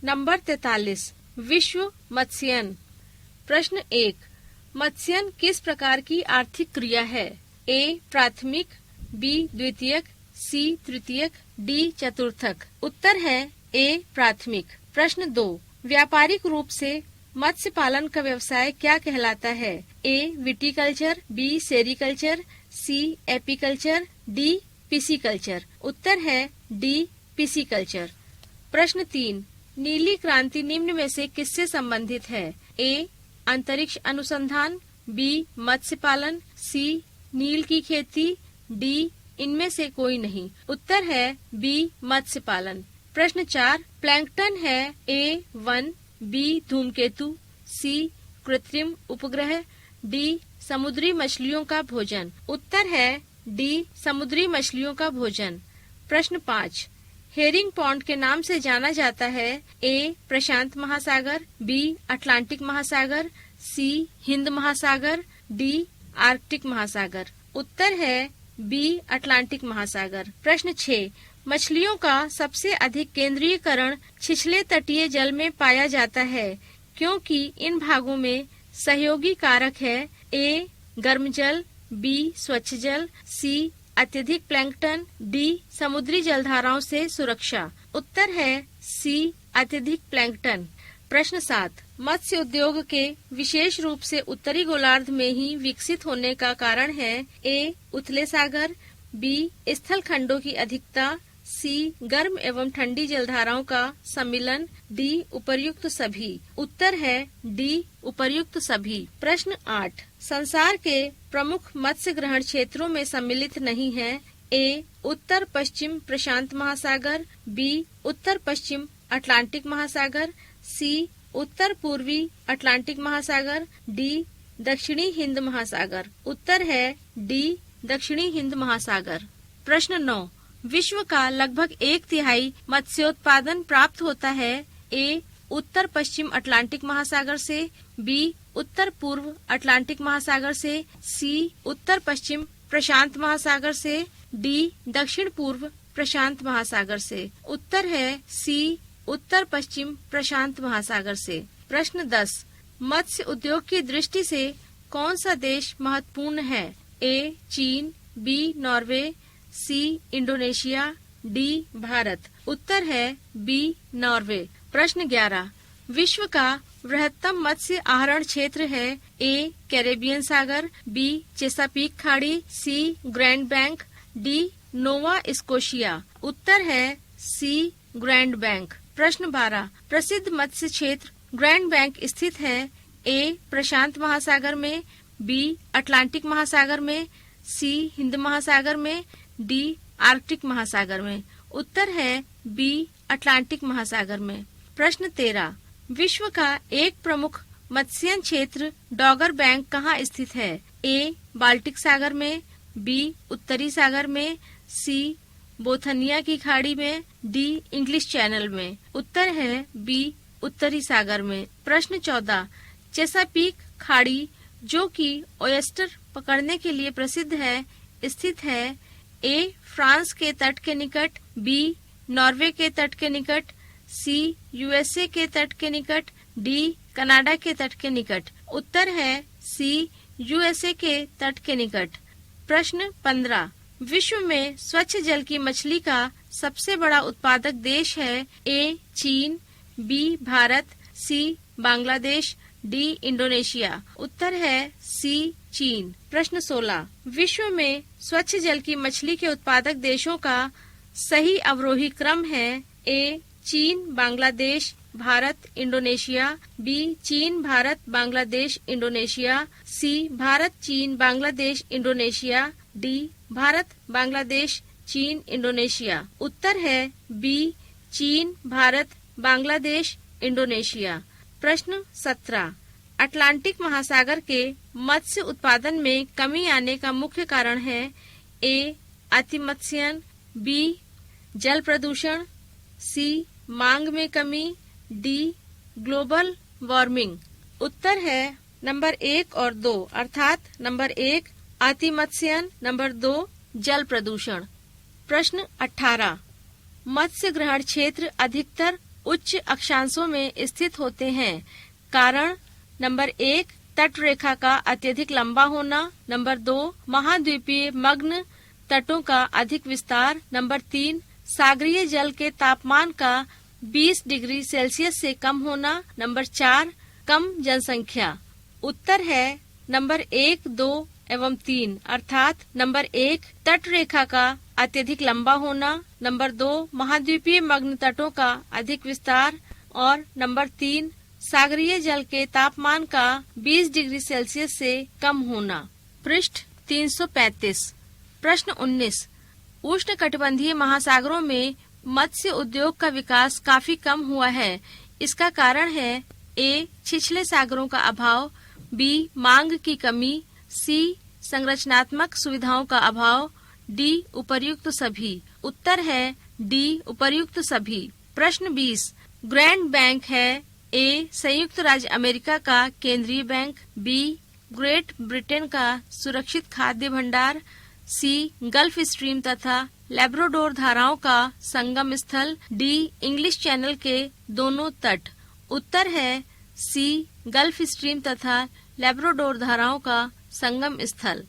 Number 43 विश्व मत्स्यन। प्रश्न 1 मत्स्यन किस प्रकार की आर्थिक क्रिया है? ए प्राथमिक, बी द्वितीयक, सी तृतीयक, डी चतुर्थक। उत्तर है ए प्राथमिक। प्रश्न 2 व्यापारिक रूप से मत्स्य पालन का व्यवसाय क्या कहलाता है? ए विटीकल्चर, बी सेरीकल्चर, सी एपीकल्चर, डी पिसीकल्चर। उत्तर है डी पिसीकल्चर। प्रश्न 3 नीली क्रांति निम्न में से किससे संबंधित है? ए अंतरिक्ष अनुसंधान, बी मत्स्य पालन, सी नील की खेती, डी इनमें से कोई नहीं। उत्तर है बी मत्स्य पालन। प्रश्न 4 प्लैंकटन है ए वन, बी धूमकेतु, सी कृत्रिम उपग्रह, डी समुद्री मछलियों का भोजन। उत्तर है डी समुद्री मछलियों का भोजन। प्रश्न 5 हेरिंग पॉन्ड के नाम से जाना जाता है? ए प्रशांत महासागर, बी अटलांटिक महासागर, सी हिंद महासागर, डी आर्कटिक महासागर। उत्तर है बी अटलांटिक महासागर। प्रश्न 6 मछलियों का सबसे अधिक केंद्रीयकरण छिछले तटीय जल में पाया जाता है क्योंकि इन भागों में सहयोगी कारक है? ए गर्म जल, बी स्वच्छ जल, सी अत्यधिक प्लैंकटन, डी समुद्री जलधाराओं से सुरक्षा। उत्तर है सी अत्यधिक प्लैंकटन। प्रश्न 7 मत्स्य उद्योग के विशेष रूप से उत्तरी गोलार्ध में ही विकसित होने का कारण है? ए उथले सागर, बी स्थल खंडों की अधिकता, सी गर्म एवं ठंडी जलधाराओं का सम्मिलन, डी उपर्युक्त सभी। उत्तर है डी उपर्युक्त सभी। प्रश्न 8 संसार के प्रमुख मत्स्य ग्रहण क्षेत्रों में सम्मिलित नहीं है? ए उत्तर पश्चिम प्रशांत महासागर, बी उत्तर पश्चिम अटलांटिक महासागर, सी उत्तर पूर्वी अटलांटिक महासागर, डी दक्षिणी हिंद महासागर। उत्तर है डी दक्षिणी हिंद महासागर। प्रश्न 9 विश्व का लगभग 1/3 मत्स्योत्पादन प्राप्त होता है? ए उत्तर पश्चिम अटलांटिक महासागर से, बी उत्तर पूर्व अटलांटिक महासागर से, सी उत्तर पश्चिम प्रशांत महासागर से, डी दक्षिण पूर्व प्रशांत महासागर से। उत्तर है सी उत्तर पश्चिम प्रशांत महासागर से। प्रश्न 10 मत्स्य उद्योग की दृष्टि से कौन सा देश महत्वपूर्ण है? ए चीन, B Norway, C Indonesia, D Bharat. उत्तर है बी नॉर्वे। प्रश्न 11 विश्व का बृहत्तम मत्स्य आहरण क्षेत्र है? ए कैरेबियन सागर, बी चेसापीक खाड़ी, C Grand Bank, D Nova Scotia. उत्तर है सी ग्रैंड बैंक। प्रश्न 12 प्रसिद्ध मत्स्य क्षेत्र ग्रैंड बैंक स्थित है? ए प्रशांत महासागर में, बी अटलांटिक महासागर में, सी हिंद महासागर में, डी आर्कटिक महासागर में। उत्तर है बी अटलांटिक महासागर में। प्रश्न 13 विश्व का एक प्रमुख मत्स्यन क्षेत्र डॉगर बैंक कहाँ स्थित है? ए बाल्टिक सागर में, बी उत्तरी सागर में, सी बोथनिया की खाड़ी में, डी इंग्लिश चैनल में। उत्तर है बी उत्तरी सागर में। प्रश्न 14 चेसापीक खाड़ी जो कि ओयस्टर पकड़ने के लिए प्रसिद्ध है स्थित है? ए फ्रांस के तट के निकट, बी नॉर्वे के तट के निकट, सी यूएसए के तट के निकट, डी कनाडा के तट के निकट। उत्तर है सी यूएसए के तट के निकट। प्रश्न 15 विश्व में स्वच्छ जल की मछली का सबसे बड़ा उत्पादक देश है? ए चीन, बी भारत, सी बांग्लादेश, डी इंडोनेशिया। उत्तर है सी चीन। प्रश्न 16 विश्व में स्वच्छ जल की मछली के उत्पादक देशों का सही अवरोही क्रम है? ए चीन, बांग्लादेश, भारत, इंडोनेशिया, बी चीन, भारत, बांग्लादेश, इंडोनेशिया, सी भारत, चीन, बांग्लादेश, इंडोनेशिया, डी भारत, बांग्लादेश, चीन, इंडोनेशिया। उत्तर है बी चीन, भारत, बांग्लादेश, इंडोनेशिया। प्रश्न 17 अटलांटिक महासागर के मत्स्य उत्पादन में कमी आने का मुख्य कारण है? ए अतिमत्स्यन, बी जल प्रदूषण, सी मांग में कमी, डी ग्लोबल वार्मिंग। उत्तर है नंबर 1 और 2 अर्थात नंबर 1 अतिमत्स्यन, नंबर 2 जल प्रदूषण। प्रश्न 18 मत्स्य ग्रहण क्षेत्र अधिकतर उच्च अक्षांशों में स्थित होते हैं। कारण नंबर 1 तट रेखा का अत्यधिक लंबा होना, नंबर 2 महाद्वीपीय मग्न तटों का अधिक विस्तार, नंबर 3 सागरीय जल के तापमान का 20 डिग्री सेल्सियस से कम होना, नंबर 4 कम जनसंख्या। उत्तर है नंबर 1, 2 एवं 3 अर्थात नंबर 1 तट रेखा का अत्यधिक लंबा होना, नंबर 2 महाद्वीपीय मग्न तटों का अधिक विस्तार और नंबर 3 सागरीय जल के तापमान का 20 डिग्री सेल्सियस से कम होना। पृष्ठ 335। प्रश्न 19। उष्णकटिबंधीय महासागरों में मत्स्य उद्योग का विकास काफी कम हुआ है। इसका कारण है ए छिछले सागरों का अभाव, बी मांग की कमी, सी संरचनात्मक सुविधाओं का अभाव, डी उपर्युक्त सभी। उत्तर है डी उपर्युक्त सभी। प्रश्न 20। ग्रैंड बैंक है ए संयुक्त राज्य अमेरिका का केंद्रीय बैंक, बी ग्रेट ब्रिटेन का सुरक्षित खाद्य भंडार, सी गल्फ स्ट्रीम तथा लैब्राडोर धाराओं का संगम स्थल, डी इंग्लिश चैनल के दोनों तट। उत्तर है सी गल्फ स्ट्रीम तथा लैब्राडोर धाराओं का संगम स्थल।